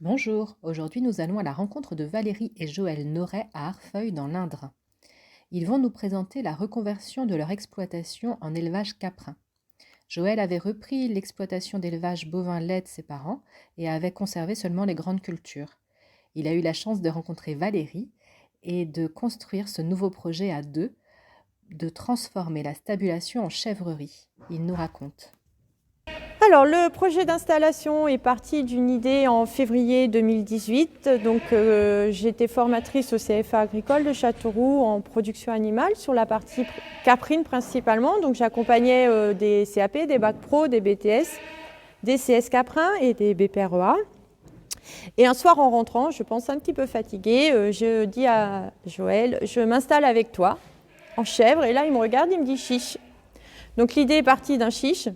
Bonjour, aujourd'hui nous allons à la rencontre de Valérie et Joël Noret à Arfeuil dans l'Indre. Ils vont nous présenter la reconversion de leur exploitation en élevage caprin. Joël avait repris l'exploitation d'élevage bovin-lait de ses parents et avait conservé seulement les grandes cultures. Il a eu la chance de rencontrer Valérie et de construire ce nouveau projet à deux, de transformer la stabulation en chèvrerie. Il nous raconte. Alors, le projet d'installation est parti d'une idée en février 2018. Donc, j'étais formatrice au CFA agricole de Châteauroux en production animale sur la partie caprine principalement. Donc, j'accompagnais des CAP, des bacs pro, des BTS, des CS caprins et des BPREA. Et un soir en rentrant, je pense un petit peu fatiguée, je dis à Joël, je m'installe avec toi en chèvre. Et là, il me regarde, il me dit chiche. Donc, l'idée est partie d'un chiche.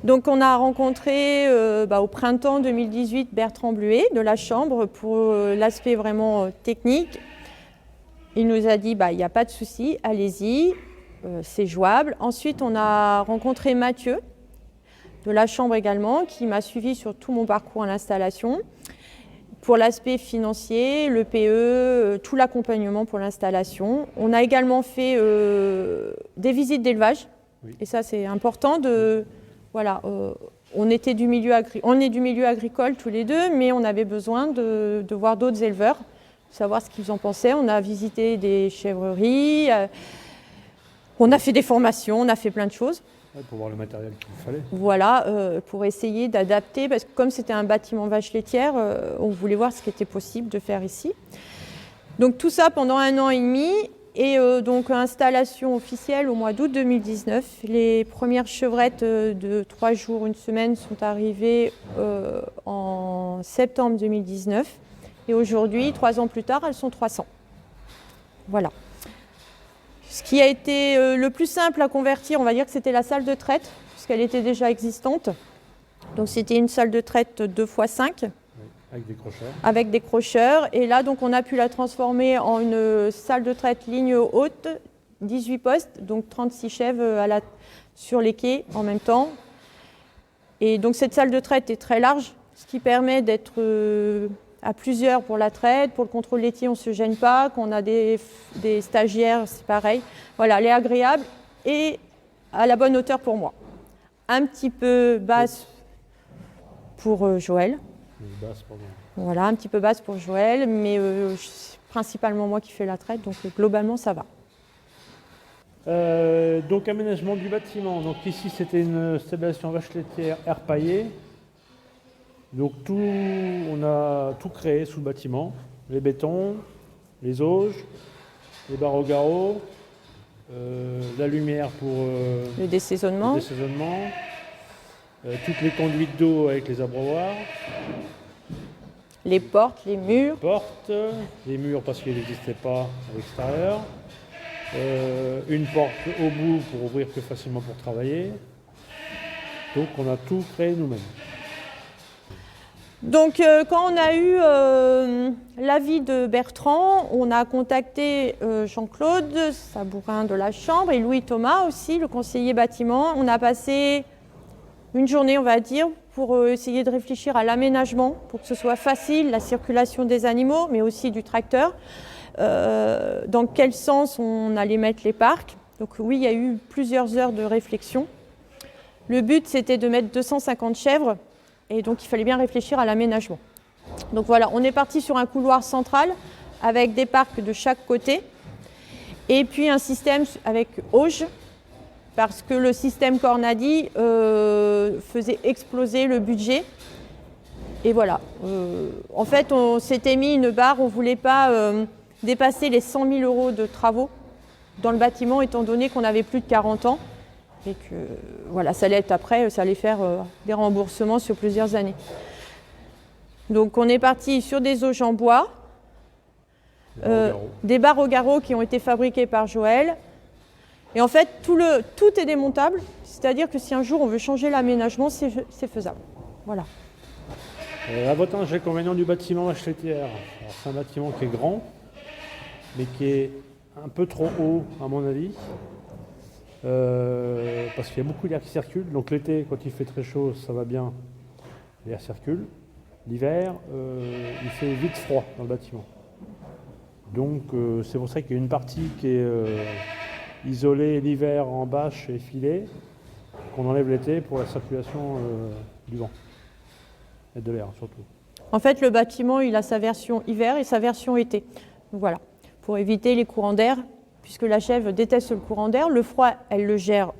Donc on a rencontré au printemps 2018 Bertrand Bluet de la Chambre pour l'aspect vraiment technique. Il nous a dit il n'y a pas de souci, allez-y, c'est jouable. Ensuite on a rencontré Mathieu de la Chambre également qui m'a suivi sur tout mon parcours à l'installation pour l'aspect financier, le PE, tout l'accompagnement pour l'installation. On a également fait des visites d'élevage et ça c'est important de... Voilà, on est du milieu agricole tous les deux, mais on avait besoin de voir d'autres éleveurs, savoir ce qu'ils en pensaient. On a visité des chèvreries, on a fait des formations, on a fait plein de choses. Ouais, pour voir le matériel qu'il fallait. Voilà, pour essayer d'adapter, parce que comme c'était un bâtiment vache laitière, on voulait voir ce qui était possible de faire ici. Donc tout ça pendant 1 an et demi. Et donc installation officielle au mois d'août 2019. Les premières chevrettes de 3 jours, 1 semaine sont arrivées en septembre 2019. Et aujourd'hui, 3 ans plus tard, elles sont 300. Voilà. Ce qui a été le plus simple à convertir, on va dire que c'était la salle de traite, puisqu'elle était déjà existante. Donc c'était une salle de traite 2x5. Avec des crocheurs. Avec des crocheurs. Et là, donc, on a pu la transformer en une salle de traite ligne haute, 18 postes, donc 36 chèvres sur les quais en même temps. Et donc, cette salle de traite est très large, ce qui permet d'être à plusieurs pour la traite. Pour le contrôle laitier, on ne se gêne pas. Quand on a des stagiaires, c'est pareil. Voilà, elle est agréable et à la bonne hauteur pour moi. Un petit peu basse pour Joël. Voilà, un petit peu basse pour Joël, mais c'est principalement moi qui fais la traite, donc globalement ça va. Donc aménagement du bâtiment. Donc ici c'était une stabilisation vache laitière air paillé. Donc on a tout créé sous le bâtiment. Les bétons, les auges, les barreaux garrots, la lumière pour le dessaisonnement. Toutes les conduites d'eau avec les abreuvoirs. Les portes, les murs. Les murs parce qu'ils n'existaient pas à l'extérieur. Une porte au bout pour ouvrir plus facilement pour travailler. Donc on a tout créé nous-mêmes. Donc quand on a eu l'avis de Bertrand, on a contacté Jean-Claude Sabourin de la Chambre et Louis Thomas aussi, le conseiller bâtiment. On a passé une journée, on va dire, pour essayer de réfléchir à l'aménagement, pour que ce soit facile, la circulation des animaux, mais aussi du tracteur. Dans quel sens on allait mettre les parcs. Donc oui, il y a eu plusieurs heures de réflexion. Le but, c'était de mettre 250 chèvres, et donc il fallait bien réfléchir à l'aménagement. Donc voilà, on est parti sur un couloir central, avec des parcs de chaque côté, et puis un système avec auge, parce que le système Cornadi faisait exploser le budget. Et voilà. En fait, on s'était mis une barre, on ne voulait pas dépasser les 100 000 € de travaux dans le bâtiment, étant donné qu'on avait plus de 40 ans. Et que voilà, ça allait être après, ça allait faire des remboursements sur plusieurs années. Donc on est parti sur des auges en bois, des barreaux garrots qui ont été fabriqués par Joël. Et en fait, tout est démontable, c'est-à-dire que si un jour on veut changer l'aménagement, c'est faisable. Voilà. Avantage et inconvénient du bâtiment vache laitière. C'est un bâtiment qui est grand, mais qui est un peu trop haut, à mon avis, parce qu'il y a beaucoup d'air qui circule. Donc l'été, quand il fait très chaud, ça va bien, l'air circule. l'hiver, il fait vite froid dans le bâtiment. Donc c'est pour ça qu'il y a une partie qui est isolée l'hiver en bâche et filet, qu'on enlève l'été pour la circulation du vent et de l'air surtout. En fait, le bâtiment, il a sa version hiver et sa version été. Donc voilà, pour éviter les courants d'air, puisque la chèvre déteste le courant d'air. Le froid, elle le gère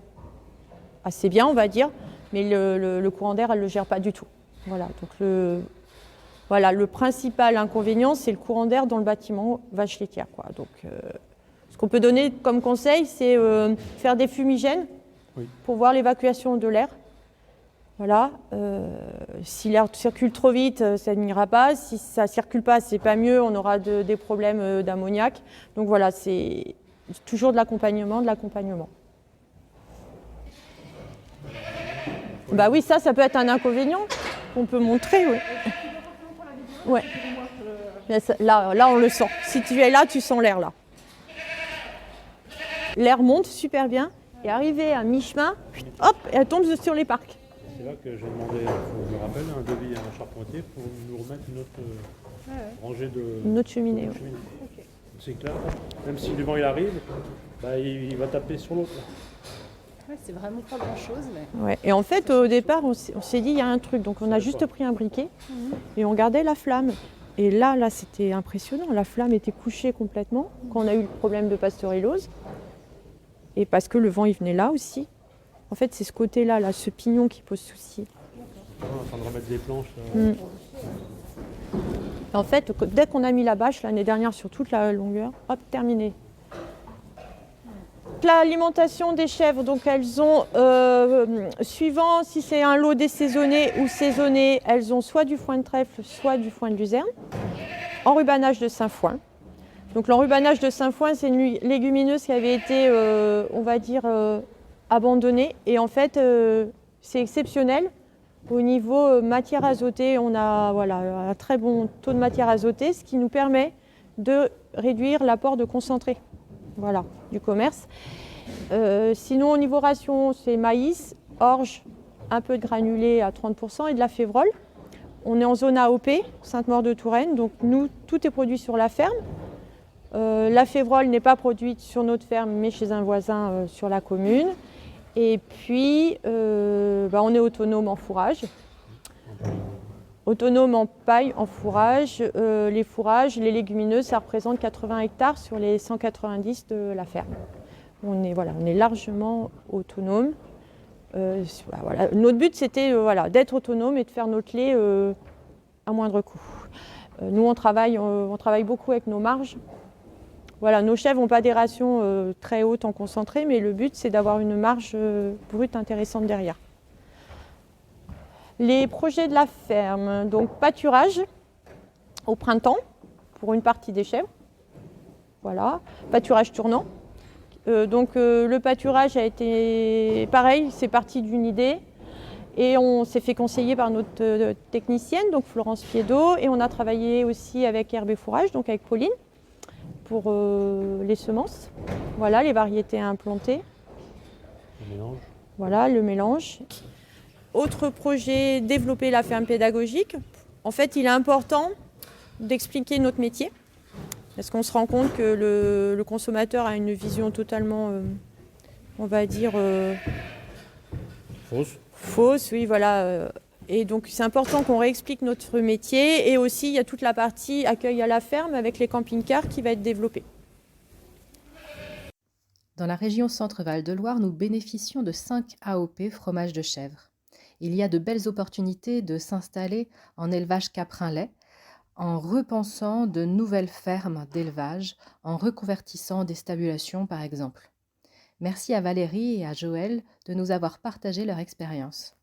assez bien, on va dire, mais le courant d'air, elle ne le gère pas du tout. Voilà, donc le principal inconvénient, c'est le courant d'air dans le bâtiment vache laitière, quoi. Donc, ce qu'on peut donner comme conseil, c'est faire des fumigènes pour voir l'évacuation de l'air. Voilà, si l'air circule trop vite, ça n'ira pas. Si ça ne circule pas, c'est pas mieux, on aura des problèmes d'ammoniac. Donc voilà, c'est toujours de l'accompagnement, Bah oui, ça peut être un inconvénient qu'on peut montrer, oui. Ouais. Là, on le sent. Si tu es là, tu sens l'air là. L'air monte super bien et arrivé à mi-chemin, hop, elle tombe sur les parcs. C'est là que j'ai demandé, je me rappelle, un devis à un charpentier pour nous remettre une autre rangée de... Une autre cheminée. Okay. C'est clair, même si le vent il arrive, bah, il va taper sur l'autre. Ouais, c'est vraiment pas grand-chose. Mais... Ouais. Et en fait, au départ, on s'est dit, il y a un truc. Donc, on a juste pris un briquet et on gardait la flamme. Et là, c'était impressionnant. La flamme était couchée complètement quand on a eu le problème de pasteurellose. Et parce que le vent, il venait là aussi. En fait, c'est ce côté-là, là, ce pignon qui pose souci. On est en train de remettre des planches. En fait, dès qu'on a mis la bâche l'année dernière sur toute la longueur, hop, terminé. L'alimentation des chèvres, donc elles ont, suivant si c'est un lot désaisonné ou saisonné, elles ont soit du foin de trèfle, soit du foin de luzerne, enrubanage de sainfoin. Donc l'enrubanage de sainfoin, c'est une légumineuse qui avait été, on va dire, abandonnée. Et en fait, c'est exceptionnel. Au niveau matière azotée, on a un très bon taux de matière azotée, ce qui nous permet de réduire l'apport de concentré du commerce. Sinon, au niveau ration, c'est maïs, orge, un peu de granulé à 30% et de la févrole. On est en zone AOP, Sainte-Maure-de-Touraine, donc nous, tout est produit sur la ferme. La févrole n'est pas produite sur notre ferme, mais chez un voisin sur la commune. Et puis, on est autonome en fourrage. Autonome en paille, en fourrage. Les fourrages, les légumineuses, ça représente 80 hectares sur les 190 de la ferme. On est largement autonome. Notre but, c'était d'être autonome et de faire notre lait à moindre coût. Nous, on travaille beaucoup avec nos marges. Nos chèvres n'ont pas des rations très hautes en concentré, mais le but, c'est d'avoir une marge brute intéressante derrière. Les projets de la ferme, donc pâturage au printemps pour une partie des chèvres. Pâturage tournant. Le pâturage a été pareil, c'est parti d'une idée et on s'est fait conseiller par notre technicienne, donc Florence Piedot, et on a travaillé aussi avec Herbe et Fourrage, donc avec Pauline, pour les semences, les variétés à implanter. Le mélange. Le mélange. Autre projet, développer la ferme pédagogique. En fait, il est important d'expliquer notre métier, parce qu'on se rend compte que le consommateur a une vision totalement, on va dire... Fausse, oui, Et donc, c'est important qu'on réexplique notre métier. Et aussi, il y a toute la partie accueil à la ferme avec les camping-cars qui va être développée. Dans la région Centre-Val de Loire, nous bénéficions de 5 AOP fromage de chèvre. Il y a de belles opportunités de s'installer en élevage caprin-lait, en repensant de nouvelles fermes d'élevage, en reconvertissant des stabulations par exemple. Merci à Valérie et à Joël de nous avoir partagé leur expérience.